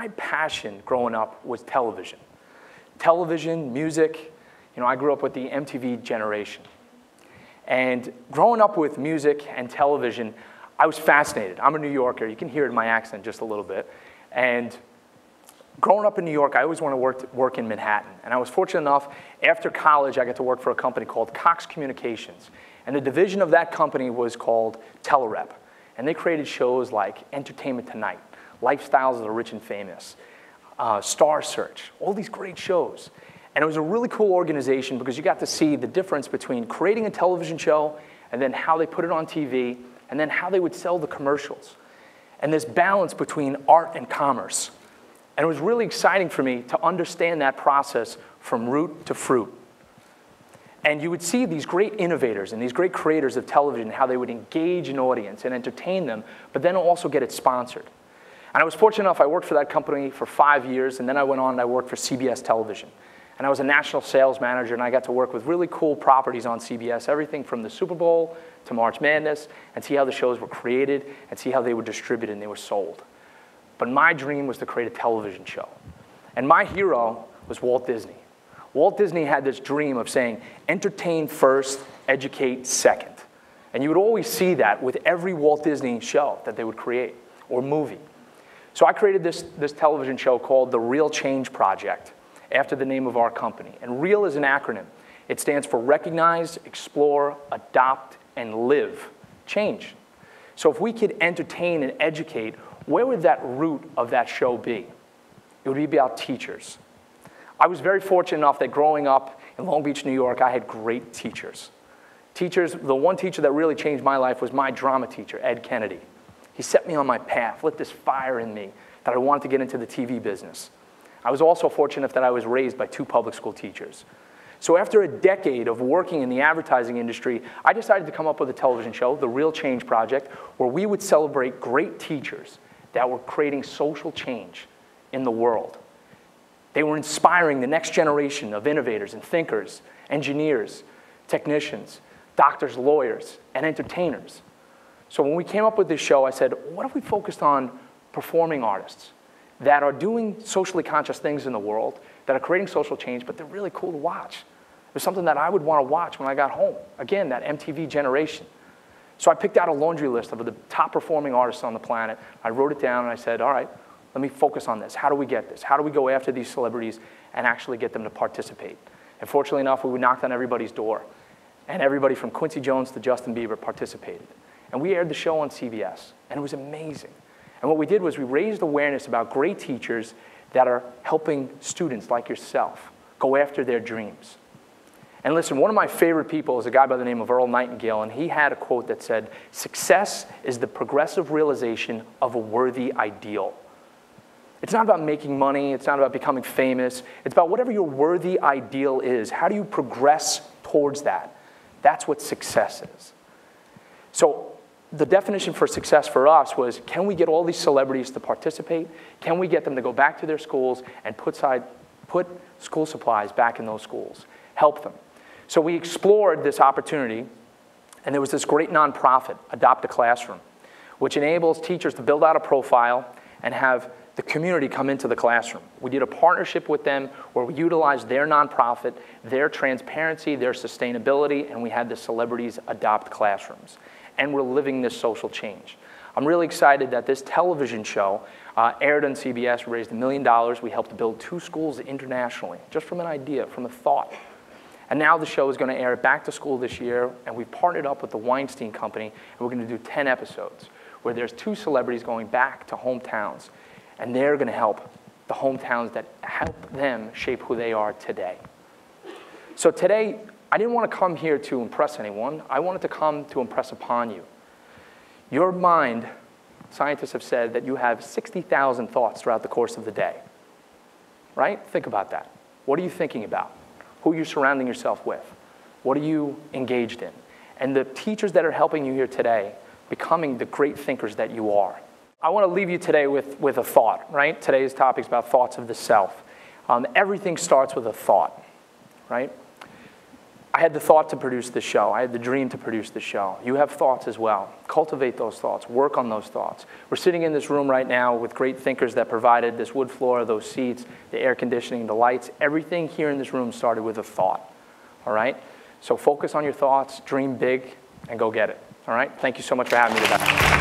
my passion growing up was television. Television, music. You know, I grew up with the MTV generation. And growing up with music and television, I was fascinated. I'm a New Yorker. You can hear it in my accent just a little bit. And growing up in New York, I always wanted to work in Manhattan. And I was fortunate enough, after college, I got to work for a company called Cox Communications. And the division of that company was called Telerep. And they created shows like Entertainment Tonight, Lifestyles of the Rich and Famous, Star Search, all these great shows. And it was a really cool organization because you got to see the difference between creating a television show and then how they put it on TV and then how they would sell the commercials. And this balance between art and commerce. And it was really exciting for me to understand that process from root to fruit. And you would see these great innovators and these great creators of television, how they would engage an audience and entertain them, but then also get it sponsored. And I was fortunate enough, I worked for that company for 5 years, and then I went on and I worked for CBS Television. And I was a national sales manager, and I got to work with really cool properties on CBS, everything from the Super Bowl to March Madness, and see how the shows were created and see how they were distributed and they were sold. But my dream was to create a television show. And my hero was Walt Disney. Walt Disney had this dream of saying, entertain first, educate second. And you would always see that with every Walt Disney show that they would create, or movie. So I created this television show called The Real Change Project, after the name of our company. And REAL is an acronym. It stands for Recognize, Explore, Adopt, and Live. Change. So if we could entertain and educate, where would that root of that show be? It would be about teachers. I was very fortunate enough that growing up in Long Beach, New York, I had great teachers. Teachers, the one teacher that really changed my life was my drama teacher, Ed Kennedy. He set me on my path, lit this fire in me that I wanted to get into the TV business. I was also fortunate that I was raised by 2 public school teachers. So after a decade of working in the advertising industry, I decided to come up with a television show, The Real Change Project, where we would celebrate great teachers that were creating social change in the world. They were inspiring the next generation of innovators and thinkers, engineers, technicians, doctors, lawyers, and entertainers. So when we came up with this show, I said, what if we focused on performing artists that are doing socially conscious things in the world, that are creating social change, but they're really cool to watch. It was something that I would want to watch when I got home. Again, that MTV generation. So I picked out a laundry list of the top performing artists on the planet. I wrote it down and I said, all right, let me focus on this. How do we get this? How do we go after these celebrities and actually get them to participate? And fortunately enough, we knocked on everybody's door. And everybody from Quincy Jones to Justin Bieber participated. And we aired the show on CBS. And it was amazing. And what we did was we raised awareness about great teachers that are helping students like yourself go after their dreams. And listen, one of my favorite people is a guy by the name of Earl Nightingale, and he had a quote that said, "Success is the progressive realization of a worthy ideal." It's not about making money, it's not about becoming famous, it's about whatever your worthy ideal is. How do you progress towards that? That's what success is. So the definition for success for us was, can we get all these celebrities to participate? Can we get them to go back to their schools and put school supplies back in those schools? Help them. So we explored this opportunity, and there was this great nonprofit, Adopt a Classroom, which enables teachers to build out a profile and have the community come into the classroom. We did a partnership with them where we utilized their nonprofit, their transparency, their sustainability, and we had the celebrities adopt classrooms. And we're living this social change. I'm really excited that this television show aired on CBS. We raised $1 million. We helped to build 2 schools internationally, just from an idea, from a thought. And now the show is going to air back to school this year, and we've partnered up with the Weinstein Company, and we're going to do 10 episodes, where there's 2 celebrities going back to hometowns, and they're going to help the hometowns that help them shape who they are today. So today, I didn't want to come here to impress anyone. I wanted to come to impress upon you. Your mind, scientists have said that you have 60,000 thoughts throughout the course of the day. Right? Think about that. What are you thinking about? Who are you surrounding yourself with? What are you engaged in? And the teachers that are helping you here today, becoming the great thinkers that you are. I want to leave you today with a thought, right? Today's topic is about thoughts of the self. Everything starts with a thought, right? I had the thought to produce this show. I had the dream to produce the show. You have thoughts as well. Cultivate those thoughts. Work on those thoughts. We're sitting in this room right now with great thinkers that provided this wood floor, those seats, the air conditioning, the lights. Everything here in this room started with a thought, all right? So focus on your thoughts, dream big, and go get it, all right? Thank you so much for having me today.